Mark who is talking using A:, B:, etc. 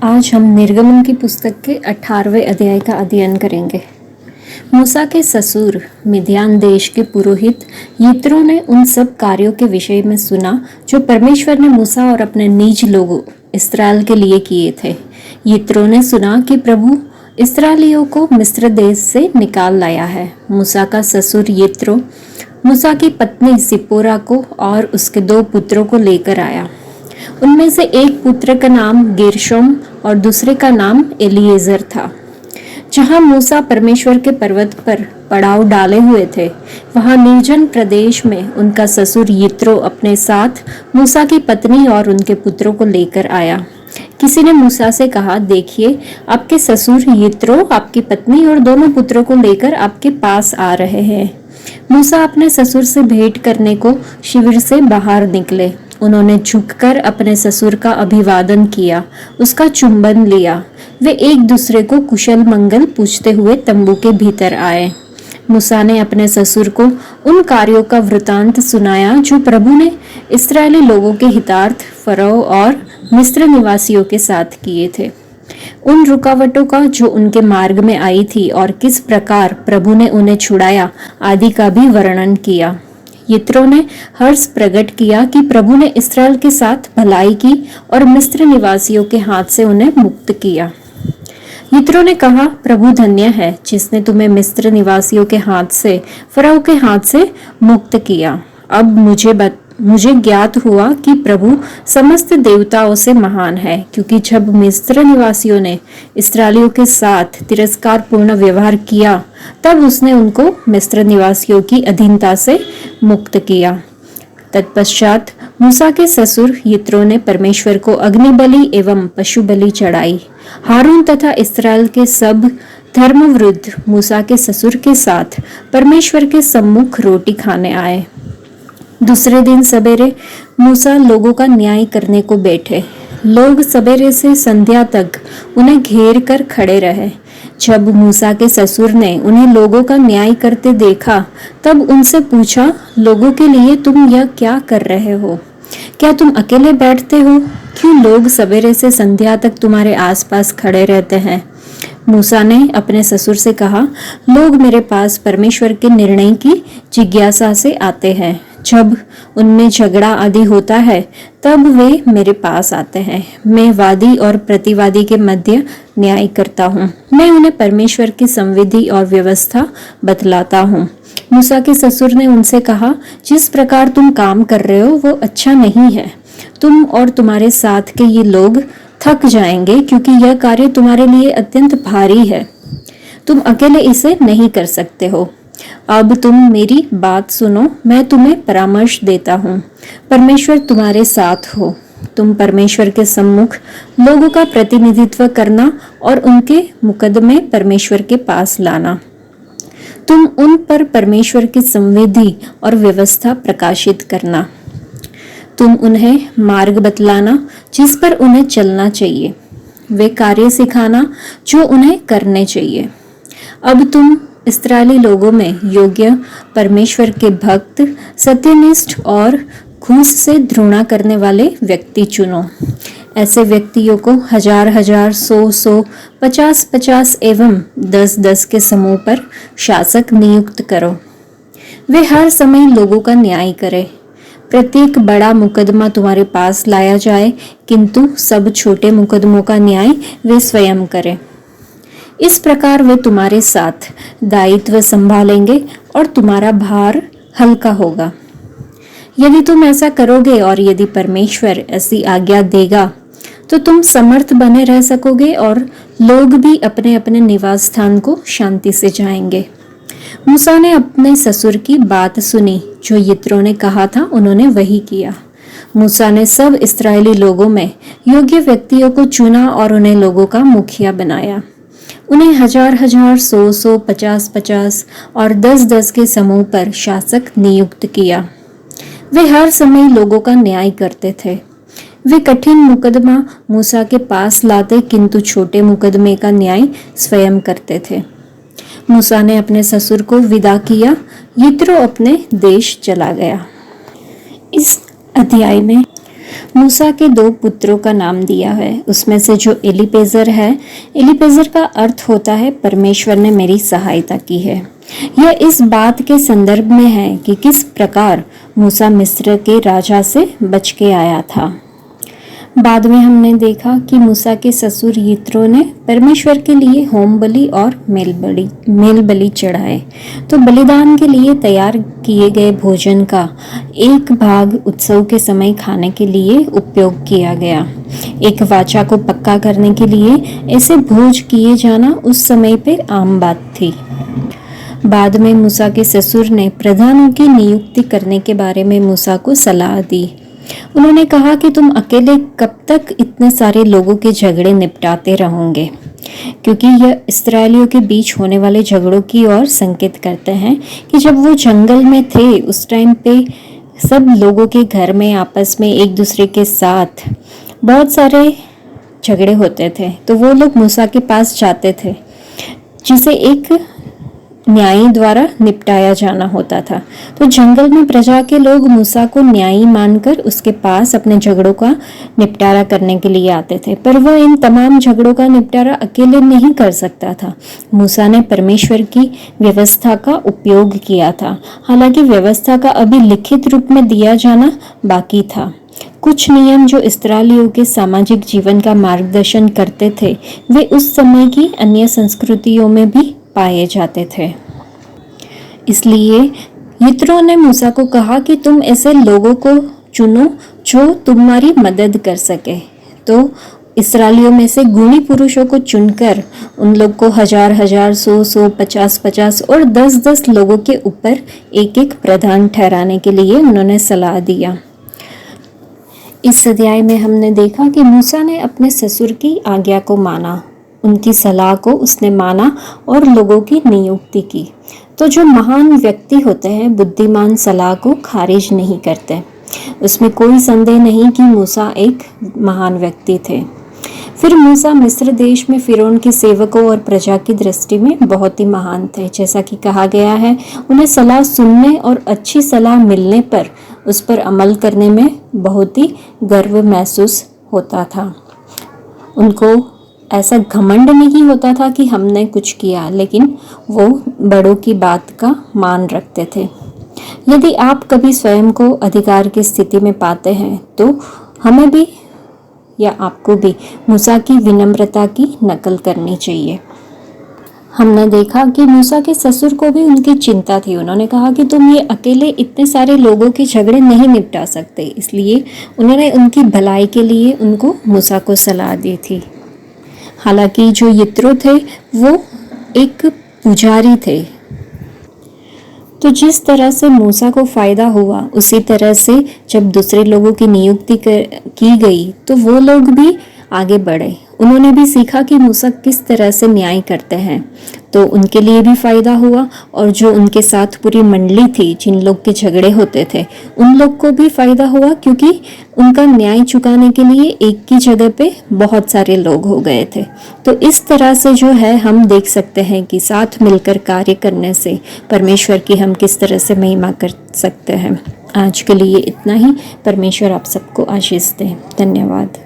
A: आज हम निर्गमन की पुस्तक के 18वें अध्याय का अध्ययन करेंगे। मूसा के ससुर मिद्यान देश के पुरोहित यित्रो ने उन सब कार्यों के विषय में सुना जो परमेश्वर ने मूसा और अपने निज लोगों इस्राएल के लिए किए थे। यित्रो ने सुना कि प्रभु इस्राएलियों को मिस्र देश से निकाल लाया है। मूसा का ससुर यित्रो मूसा की पत्नी सिपोरा को और उसके 2 पुत्रों को लेकर आया। उनमें से एक पुत्र का नाम गेरशोम और दूसरे का नाम एलिएजर था। जहां मूसा परमेश्वर के पर्वत पर पड़ाव डाले हुए थे, वहां निर्जन प्रदेश में उनका ससुर यित्रो अपने साथ मूसा की पत्नी और उनके पुत्रों को लेकर आया। किसी ने मूसा से कहा, देखिए, आपके ससुर यित्रो आपकी पत्नी और दोनों पुत्रों को लेकर आपके पास आ रहे हैं। मूसा अपने ससुर से भेंट करने को शिविर से बाहर निकले। उन्होंने झुककर अपने ससुर का अभिवादन किया, उसका चुंबन लिया। वे एक दूसरे को कुशल मंगल पूछते हुए तंबू के भीतर आए। मूसा ने अपने ससुर को उन कार्यों का वृतांत सुनाया जो प्रभु ने इस्राएली लोगों के हितार्थ फरो और मिस्र निवासियों के साथ किए थे, उन रुकावटों का जो उनके मार्ग में आई थी और किस प्रकार प्रभु ने उन्हें छुड़ाया आदि का भी वर्णन किया। यित्रो ने हर्ष प्रकट किया कि प्रभु ने इस्राएल के साथ भलाई की और मिस्र निवासियों के हाथ से उन्हें मुक्त किया। यित्रो ने कहा, प्रभु धन्य है जिसने तुम्हें मिस्र निवासियों के हाथ से, फराओ के हाथ से मुक्त किया। अब मुझे ज्ञात हुआ कि प्रभु समस्त देवताओं से महान है, क्योंकि जब मिस्र निवासियों ने इस्राएलियों के साथ तिरस्कारपूर्ण व्यवहार किया, तब उसने उनको मिस्र निवासियों की अधीनता से मुक्त किया। तत्पश्चात मूसा के ससुर यित्रो ने परमेश्वर को अग्निबलि एवं पशु बलि चढ़ाई। हारून तथा इस्राएल के सब धर्मवृद्ध मूसा के ससुर के साथ परमेश्वर के सम्मुख रोटी खाने आए। दूसरे दिन सवेरे मूसा लोगों का न्याय करने को बैठे। लोग सवेरे से संध्या तक उन्हें घेर कर खड़े रहे। जब मूसा के ससुर ने उन्हें लोगों का न्याय करते देखा, तब उनसे पूछा, लोगों के लिए तुम यह क्या कर रहे हो? क्या तुम अकेले बैठते हो? क्यों लोग सवेरे से संध्या तक तुम्हारे आसपास खड़े रहते हैं? मूसा ने अपने ससुर से कहा, लोग मेरे पास परमेश्वर के निर्णय की जिज्ञासा से आते हैं। जब उनमें झगड़ा आदि होता है, तब वे मेरे पास आते हैं। मैं वादी और प्रतिवादी के मध्य न्याय करता हूँ। मैं उन्हें परमेश्वर की संविधि और व्यवस्था बतलाता हूँ। मूसा के ससुर ने उनसे कहा, जिस प्रकार तुम काम कर रहे हो वो अच्छा नहीं है। तुम और तुम्हारे साथ के ये लोग थक जाएंगे, क्योंकि यह कार्य तुम्हारे लिए अत्यंत भारी है। तुम अकेले इसे नहीं कर सकते हो। अब तुम मेरी बात सुनो, मैं तुम्हें परामर्श देता हूँ। परमेश्वर तुम्हारे साथ हो। तुम परमेश्वर के सम्मुख लोगों का प्रतिनिधित्व करना और उनके मुकदमे परमेश्वर के पास लाना। तुम उन पर परमेश्वर की संविधि और व्यवस्था प्रकाशित करना। तुम उन्हें मार्ग बतलाना जिस पर उन्हें चलना चाहिए। वे कार्य सिखाना जो उन्हें करने चाहिए। अब तुम इस्राएली लोगों में योग्य, परमेश्वर के भक्त, सत्यनिष्ठ और घूस से घृणा करने वाले व्यक्ति चुनो। ऐसे व्यक्तियों को 1000-1000, 100-100, 50-50 एवं 10-10 के समूह पर शासक नियुक्त करो। वे हर समय लोगों का न्याय करें। प्रत्येक बड़ा मुकदमा तुम्हारे पास लाया जाए, किंतु सब छोटे मुकदमों का न्याय वे स्वयं करें। इस प्रकार वे तुम्हारे साथ दायित्व संभालेंगे और तुम्हारा भार हल्का होगा। यदि तुम ऐसा करोगे और यदि परमेश्वर ऐसी आज्ञा देगा, तो तुम समर्थ बने रह सकोगे और लोग भी अपने अपने निवास स्थान को शांति से जाएंगे। मूसा ने अपने ससुर की बात सुनी। जो यित्रो ने कहा था, उन्होंने वही किया। मूसा ने सब इस्राएली लोगों में योग्य व्यक्तियों को चुना और उन्हें लोगों का मुखिया बनाया। उन्हें 1000-1000, 100-100, 50-50 और 10-10 के समूह पर शासक नियुक्त किया। वे हर समय लोगों का न्याय करते थे। वे कठिन मुकदमा मूसा के पास लाते, किंतु छोटे मुकदमे का न्याय स्वयं करते थे। मूसा ने अपने ससुर को विदा किया। यित्रो अपने देश चला गया। इस अध्याय में मूसा के 2 पुत्रों का नाम दिया है। उसमें से जो एलीपेजर है, एलीपेजर का अर्थ होता है परमेश्वर ने मेरी सहायता की है। यह इस बात के संदर्भ में है कि किस प्रकार मूसा मिस्र के राजा से बच के आया था। बाद में हमने देखा कि मूसा के ससुर यित्रो ने परमेश्वर के लिए होम बलि और मेल बलि चढ़ाए। तो बलिदान के लिए तैयार किए गए भोजन का एक भाग उत्सव के समय खाने के लिए उपयोग किया गया। एक वाचा को पक्का करने के लिए ऐसे भोज किए जाना उस समय पर आम बात थी। बाद में मूसा के ससुर ने प्रधानों की नियुक्ति करने के बारे में मूसा को सलाह दी। उन्होंने कहा कि तुम अकेले कब तक इतने सारे लोगों के झगड़े निपटाते रहोगे, क्योंकि यह इस्राएलियों के बीच होने वाले झगड़ों की ओर संकेत करते हैं कि जब वो जंगल में थे उस टाइम पे सब लोगों के घर में आपस में एक दूसरे के साथ बहुत सारे झगड़े होते थे। तो वो लोग मूसा के पास जाते थे, जिसे एक न्यायी द्वारा निपटाया जाना होता था। तो जंगल में प्रजा के लोग मूसा को न्यायी मानकर उसके पास अपने झगड़ों का निपटारा करने के लिए आते थे, पर वह इन तमाम झगड़ों का निपटारा अकेले नहीं कर सकता था। मूसा ने परमेश्वर की व्यवस्था का उपयोग किया था। हालांकि व्यवस्था का अभी लिखित रूप में दिया जाना बाकी था। कुछ नियम जो इस्राएलियों के सामाजिक जीवन का मार्गदर्शन करते थे, वे उस समय की अन्य संस्कृतियों में भी पाए जाते थे। इसलिए यित्रो ने मूसा को कहा कि तुम ऐसे लोगों को चुनो जो तुम्हारी मदद कर सके। तो इस्राएलियों में से गुणी पुरुषों को चुनकर उन लोग को 1000, 100, 50 और 10 लोगों के ऊपर एक प्रधान ठहराने के लिए उन्होंने सलाह दिया। इस अध्याय में हमने देखा कि मूसा ने अपने ससुर की आज्ञा को माना, उनकी सलाह को उसने माना और लोगों की नियुक्ति की। तो जो महान व्यक्ति होते हैं बुद्धिमान सलाह को खारिज नहीं करते। उसमें कोई संदेह नहीं कि मूसा एक महान व्यक्ति थे। फिर मूसा मिस्र देश में फिरौन के सेवकों और प्रजा की दृष्टि में बहुत ही महान थे। जैसा कि कहा गया है, उन्हें सलाह सुनने और अच्छी सलाह मिलने पर उस पर अमल करने में बहुत ही गर्व महसूस होता था। उनको ऐसा घमंड नहीं होता था कि हमने कुछ किया, लेकिन वो बड़ों की बात का मान रखते थे। यदि आप कभी स्वयं को अधिकार की स्थिति में पाते हैं तो हमें भी या आपको भी मूसा की विनम्रता की नकल करनी चाहिए। हमने देखा कि मूसा के ससुर को भी उनकी चिंता थी। उन्होंने कहा कि तुम ये अकेले इतने सारे लोगों के झगड़े नहीं निपटा सकते, इसलिए उन्होंने उनकी भलाई के लिए उनको मूसा को सलाह दी थी। हालांकि जो यित्रो थे वो एक पुजारी थे। तो जिस तरह से मूसा को फायदा हुआ, उसी तरह से जब दूसरे लोगों की नियुक्ति की गई तो वो लोग भी आगे बढ़े। उन्होंने भी सीखा कि मूसा किस तरह से न्याय करते हैं, तो उनके लिए भी फायदा हुआ और जो उनके साथ पूरी मंडली थी, जिन लोग के झगड़े होते थे, उन लोग को भी फायदा हुआ, क्योंकि उनका न्याय चुकाने के लिए एक की जगह पे बहुत सारे लोग हो गए थे। तो इस तरह से जो है हम देख सकते हैं कि साथ मिलकर कार्य करने से परमेश्वर की हम किस तरह से महिमा कर सकते हैं। आज के लिए इतना ही। परमेश्वर आप सबको आशीष दे। धन्यवाद।